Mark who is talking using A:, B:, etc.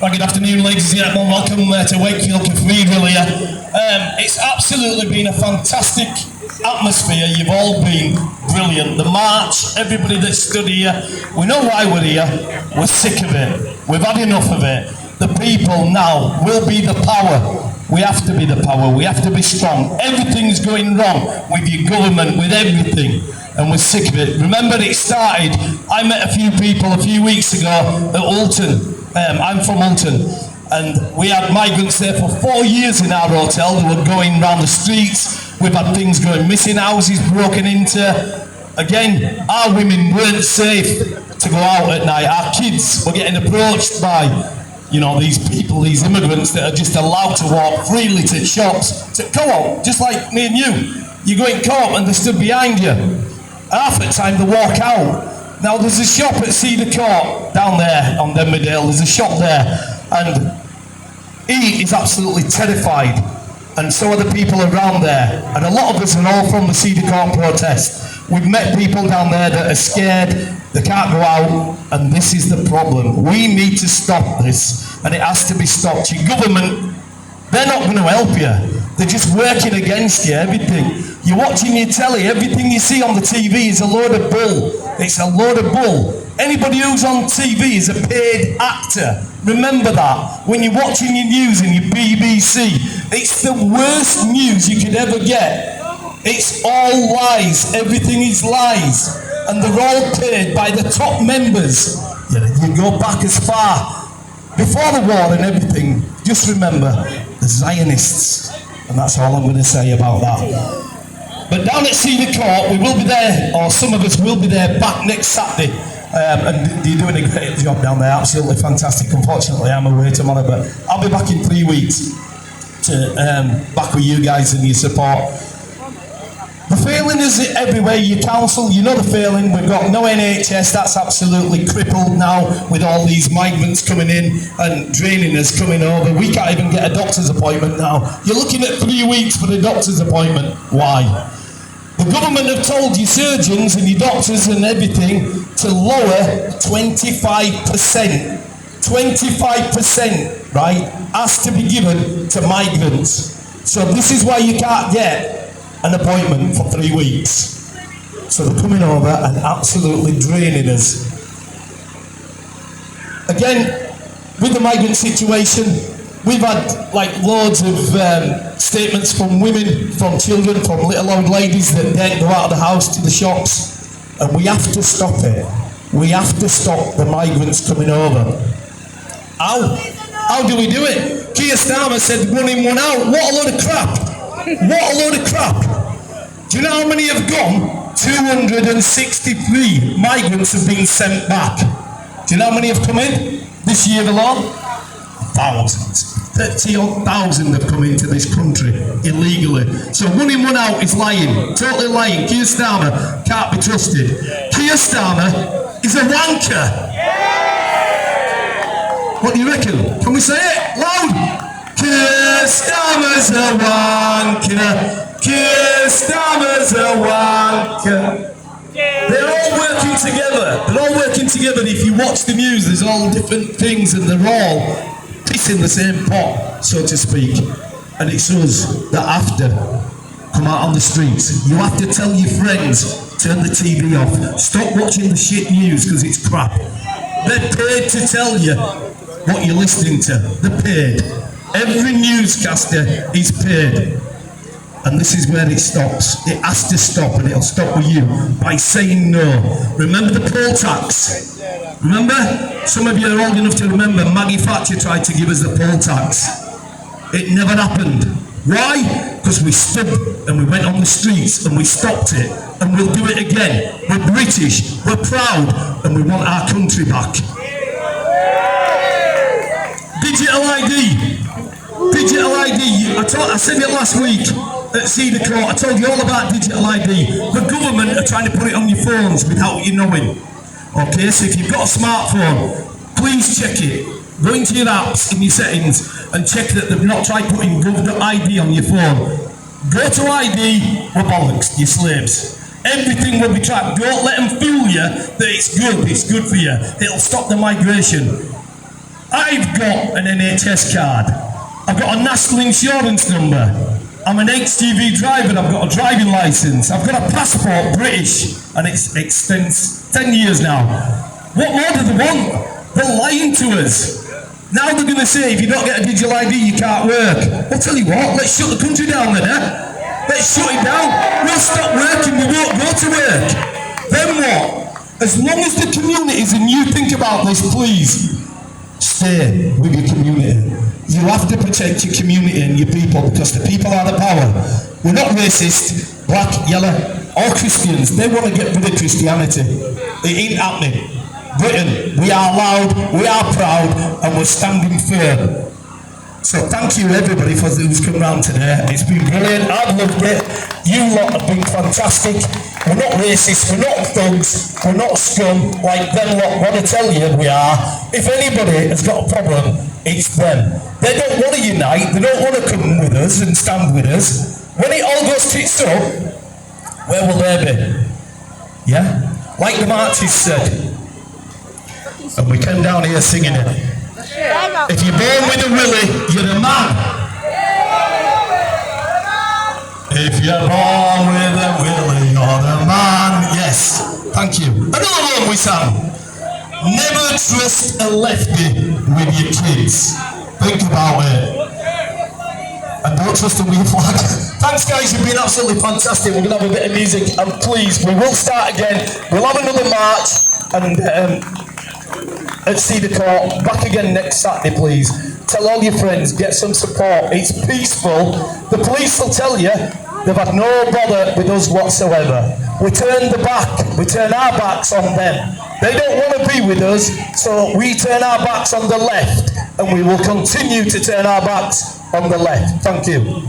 A: Well, good afternoon, ladies and gentlemen. Welcome to Wakefield Cathedral here. It's absolutely been a fantastic atmosphere. You've all been brilliant. The march, everybody that stood here, we know why we're here. We're sick of it. We've had enough of it. The people now will be the power. We have to be the power. We have to be strong. Everything's going wrong with your government, with everything. And we're sick of it. Remember, it started, I met a few people a few weeks ago at Alton. I'm from Alton, and we had migrants there for 4 years in our hotel. They were going around the streets. We've had things going missing, houses broken into. Again, our women weren't safe to go out at night. Our kids were getting approached by, these people, these immigrants that are just allowed to walk freely to shops, to co-op, just like me and you. You go in co-op and they stood behind you. Half the time they walk out. Now there's a shop at Cedar Court down there on Denverdale. There's a shop there, and he is absolutely terrified, and so are the people around there. And a lot of us are all from the Cedar Court protest. We've met people down there that are scared, they can't go out, and this is the problem. We need to stop this, and it has to be stopped. Your government, they're not going to help you. They're just working against you, everything. You're watching your telly, everything you see on the TV is a load of bull. It's a load of bull. Anybody who's on TV is a paid actor. Remember that. When you're watching your news and your BBC, it's the worst news you could ever get. It's all lies. Everything is lies. And they're all paid by the top members. You go back as far before the war and everything. Just remember, the Zionists. And that's all I'm going to say about that. But down at Cedar Court, we will be there, or some of us will be there back next Saturday. And you're doing a great job down there, absolutely fantastic. Unfortunately, I'm away tomorrow, but I'll be back in 3 weeks to back with you guys and your support. The failing is everywhere. Your council, you know the failing. We've got no NHS. That's absolutely crippled now with all these migrants coming in and draining us coming over. We can't even get a doctor's appointment now. You're looking at 3 weeks for a doctor's appointment. Why? The government have told your surgeons and your doctors and everything to lower 25%. 25%, right, has to be given to migrants. So this is why you can't get an appointment for 3 weeks. So they're coming over and absolutely draining us. Again, with the migrant situation, we've had loads of statements from women, from children, from little old ladies that don't go out of the house to the shops. And we have to stop it. We have to stop the migrants coming over. How do we do it? Keir Starmer said 1 in, 1 out. What a load of crap. What a load of crap. Do you know how many have gone? 263 migrants have been sent back. Do you know how many have come in this year alone? Thousands. 30,000 have come into this country illegally. So 1 in, 1 out is lying. Totally lying. Keir Starmer can't be trusted. Keir Starmer is a wanker. What do you reckon? Can we say it loud? Keir Starmer's a wanker. Keir Starmer's a wanker. They're all working together. They're all working together. If you watch the news, there's all different things and they're all pissing the same pot, so to speak. And it's us that have to come out on the streets. You have to tell your friends, turn the TV off. Stop watching the shit news because it's crap. They're paid to tell you what you're listening to. They're paid. Every newscaster is paid. And this is where it stops. It has to stop, and it'll stop with you by saying no. Remember the poll tax? Remember? Some of you are old enough to remember Maggie Thatcher tried to give us the poll tax. It never happened. Why? Because we stood and we went on the streets and we stopped it. And we'll do it again. We're British, we're proud, and we want our country back. Digital ID. Digital ID. I said it last week at Cedar Court. I told you all about digital ID. The government are trying to put it on your phones without you knowing. Okay, so if you've got a smartphone, please check it. Go into your apps in your settings and check that they've not tried putting gov.id on your phone. Go to ID, we're bollocks, you're slaves. Everything will be tracked. Don't let them fool you that it's good for you. It'll stop the migration. I've got an NHS card. I've got a national insurance number. I'm an HGV driver. I've got a driving licence. I've got a passport, British, and it extends 10 years now. What more do they want? They're lying to us. Now they're going to say if you don't get a digital ID, you can't work. I'll tell you what, let's shut the country down then, eh? Let's shut it down. We'll stop working, we won't go to work. Then what? As long as the communities, and you think about this, please, stay with your community. You have to protect your community and your people because the people are the power. We're not racist, black, yellow, or Christians. They want to get rid of Christianity. It ain't happening. Britain, we are loud, we are proud, and we're standing firm. So thank you everybody for who's come round today. It's been brilliant, I've loved it. You lot have been fantastic. We're not racist, we're not thugs, we're not scum like them lot want to tell you we are. If anybody has got a problem, it's them. They don't want to unite, they don't want to come with us and stand with us. When it all goes tits up, where will they be? Yeah? Like the Marches said. And we came down here singing it. If you're born with a willy, you're a man. If you're born with a willy, you're a man. Yes, thank you. Another one we sang. Never trust a lefty with your kids. Think about it. And don't trust them with your flag. Thanks guys, you've been absolutely fantastic. We're going to have a bit of music. And please, we will start again. We'll have another march. And at Cedar Court, back again next Saturday, please. Tell all your friends, get some support. It's peaceful. The police will tell you they've had no bother with us whatsoever. We turn our backs on them. They don't want to be with us, so we turn our backs on the left, and we will continue to turn our backs on the left. Thank you.